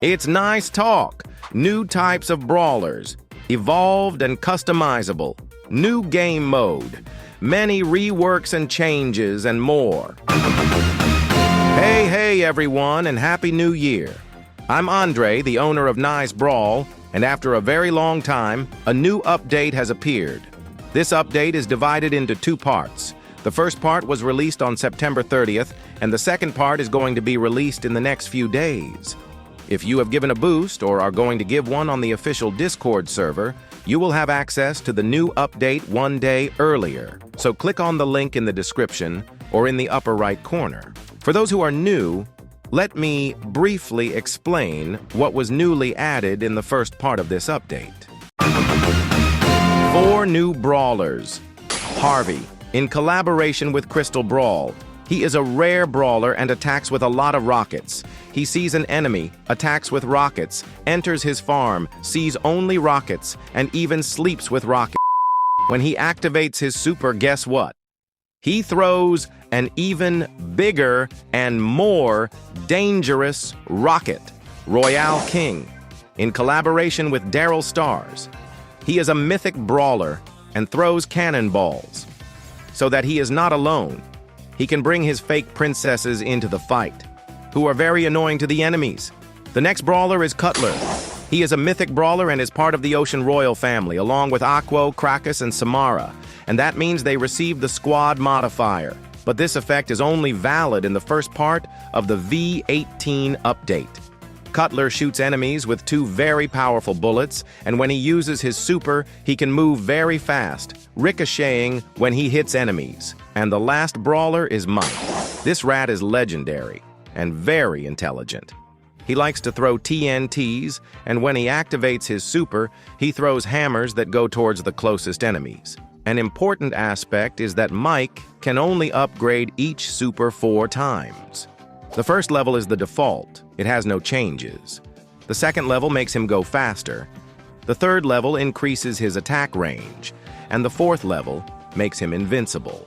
It's nice talk. New types of brawlers. Evolved and customizable. New game mode. Many reworks and changes and more. Hey everyone, and Happy New Year. I'm Andre, the owner of Nice Brawl, and after a very long time, a new update has appeared. This update is divided into two parts. The first part was released on September 30th, and the second part is going to be released in the next few days. If you have given a boost or are going to give one on the official Discord server, you will have access to the new update one day earlier. So click on the link in the description or in the upper right corner. For those who are new, let me briefly explain what was newly added in the first part of this update. 4 new brawlers. Harvey, in collaboration with Crystal Brawl. He is a rare brawler and attacks with a lot of rockets. He sees an enemy, attacks with rockets, enters his farm, sees only rockets, and even sleeps with rockets. When he activates his super, guess what? He throws an even bigger and more dangerous rocket. Royale King, in collaboration with Daryl Stars. He is a mythic brawler and throws cannonballs. So that he is not alone, he can bring his fake princesses into the fight, who are very annoying to the enemies. The next brawler is Cutler. He is a mythic brawler and is part of the Ocean Royal family, along with Aquo, Krakus, and Samara, and that means they receive the squad modifier. But this effect is only valid in the first part of the V18 update. Cutler shoots enemies with 2 very powerful bullets, and when he uses his super, he can move very fast, ricocheting when he hits enemies. And the last brawler is Mike. This rat is legendary and very intelligent. He likes to throw TNTs, and when he activates his super, he throws hammers that go towards the closest enemies. An important aspect is that Mike can only upgrade each super 4 times. The first level is the default. It has no changes. The second level makes him go faster. The third level increases his attack range. And the fourth level makes him invincible.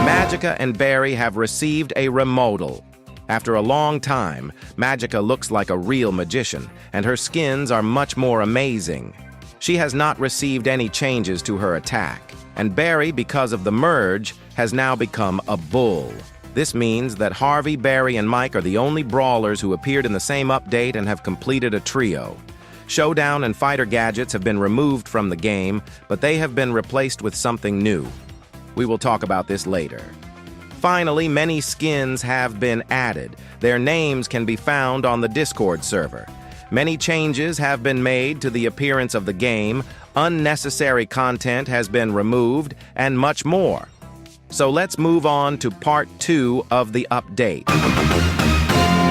Magica and Barry have received a remodel. After a long time, Magica looks like a real magician, and her skins are much more amazing. She has not received any changes to her attack, and Barry, because of the merge, has now become a bull. This means that Harvey, Barry, and Mike are the only brawlers who appeared in the same update and have completed a trio. Showdown and fighter gadgets have been removed from the game, but they have been replaced with something new. We will talk about this later. Finally, many skins have been added. Their names can be found on the Discord server. Many changes have been made to the appearance of the game, unnecessary content has been removed, and much more. So let's move on to part 2 of the update.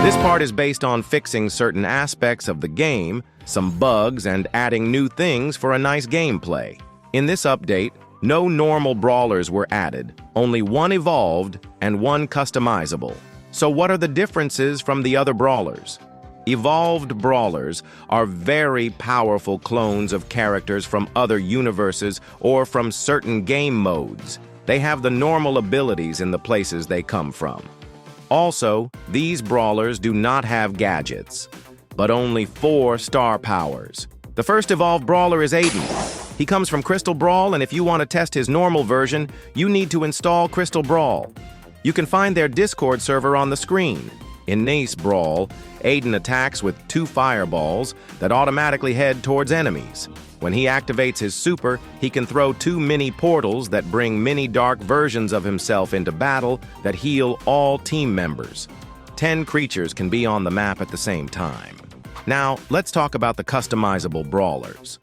This part is based on fixing certain aspects of the game, some bugs, and adding new things for a nice gameplay. In this update, no normal brawlers were added, only 1 evolved and 1 customizable. So what are the differences from the other brawlers? Evolved brawlers are very powerful clones of characters from other universes or from certain game modes. They have the normal abilities in the places they come from. Also, these brawlers do not have gadgets, but only 4 star powers. The first evolved brawler is Aiden. He comes from Crystal Brawl, and if you want to test his normal version, you need to install Crystal Brawl. You can find their Discord server on the screen. In Nice Brawl, Aiden attacks with 2 fireballs that automatically head towards enemies. When he activates his super, he can throw 2 mini portals that bring mini dark versions of himself into battle that heal all team members. 10 creatures can be on the map at the same time. Now, let's talk about the customizable brawlers.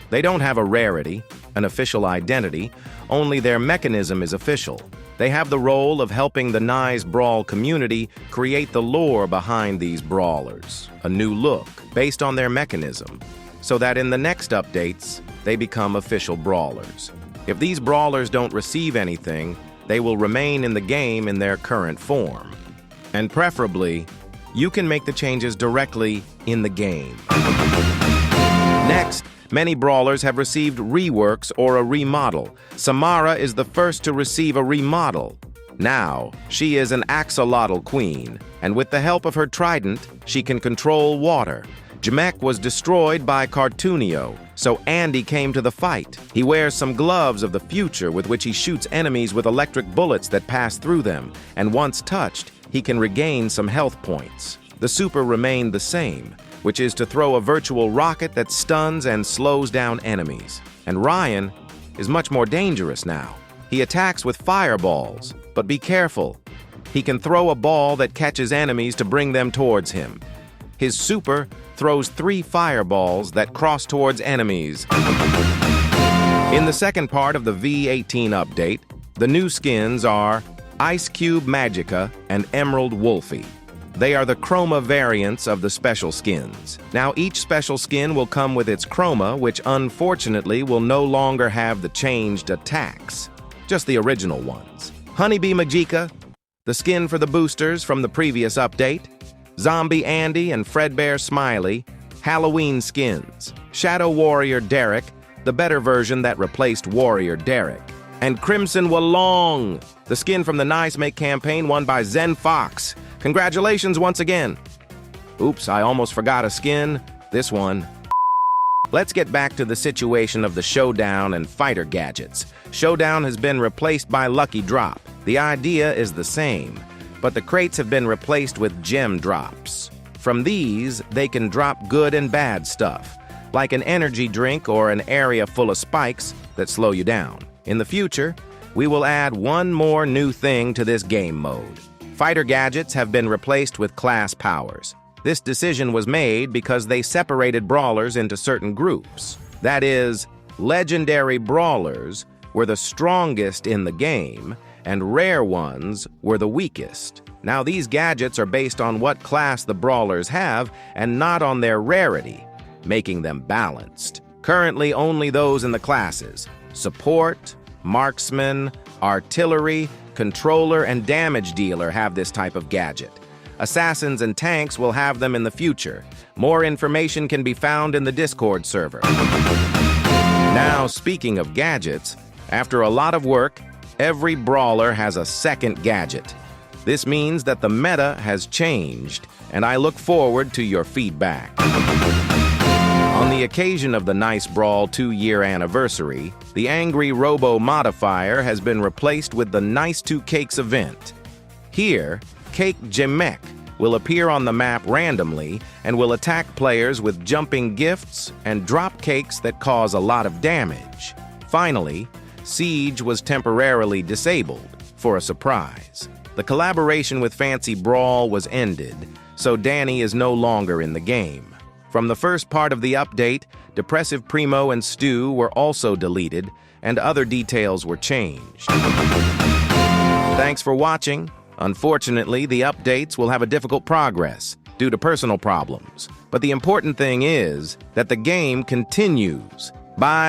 They don't have a rarity, an official identity, only their mechanism is official. They have the role of helping the Nice Brawl community create the lore behind these brawlers, a new look based on their mechanism, so that in the next updates, they become official brawlers. If these brawlers don't receive anything, they will remain in the game in their current form. And preferably, you can make the changes directly in the game. Next, many brawlers have received reworks or a remodel. Samara is the first to receive a remodel. Now, she is an axolotl queen, and with the help of her trident, she can control water. Jamek was destroyed by Cartoonio, so Andy came to the fight. He wears some gloves of the future with which he shoots enemies with electric bullets that pass through them, and once touched, he can regain some health points. The super remained the same, which is to throw a virtual rocket that stuns and slows down enemies. And Ryan is much more dangerous now. He attacks with fireballs, but be careful. He can throw a ball that catches enemies to bring them towards him. His super throws 3 fireballs that cross towards enemies. In the second part of the V18 update, the new skins are Ice Cube Magica and Emerald Wolfie. They are the chroma variants of the special skins. Now, each special skin will come with its chroma, which unfortunately will no longer have the changed attacks, just the original ones. Honeybee Magica, the skin for the boosters from the previous update. Zombie Andy and Fredbear Smiley, Halloween skins. Shadow Warrior Derek, the better version that replaced Warrior Derek. And Crimson Walong, the skin from the Nice Make campaign won by Zen Fox. Congratulations once again. Oops, I almost forgot a skin. This one. Let's get back to the situation of the Showdown and Fighter gadgets. Showdown has been replaced by Lucky Drop. The idea is the same, but the crates have been replaced with gem drops. From these, they can drop good and bad stuff, like an energy drink or an area full of spikes that slow you down. In the future, we will add one more new thing to this game mode. Fighter gadgets have been replaced with class powers. This decision was made because they separated brawlers into certain groups. That is, legendary brawlers were the strongest in the game, and rare ones were the weakest. Now, these gadgets are based on what class the brawlers have and not on their rarity, making them balanced. Currently, only those in the classes Support, Marksman, Artillery, Controller, and Damage Dealer have this type of gadget. Assassins and tanks will have them in the future. More information can be found in the Discord server. Now, speaking of gadgets, after a lot of work, every brawler has a second gadget. This means that the meta has changed, and I look forward to your feedback. On the occasion of the Nice Brawl 2-year anniversary, the Angry Robo modifier has been replaced with the Nice 2 Cakes event. Here, Cake Jamek will appear on the map randomly and will attack players with jumping gifts and drop cakes that cause a lot of damage. Finally, Siege was temporarily disabled for a surprise. The collaboration with Fancy Brawl was ended, so Danny is no longer in the game. From the first part of the update, Depressive Primo and Stu were also deleted, and other details were changed. Thanks for watching. Unfortunately, the updates will have a difficult progress due to personal problems. But the important thing is that the game continues. Bye!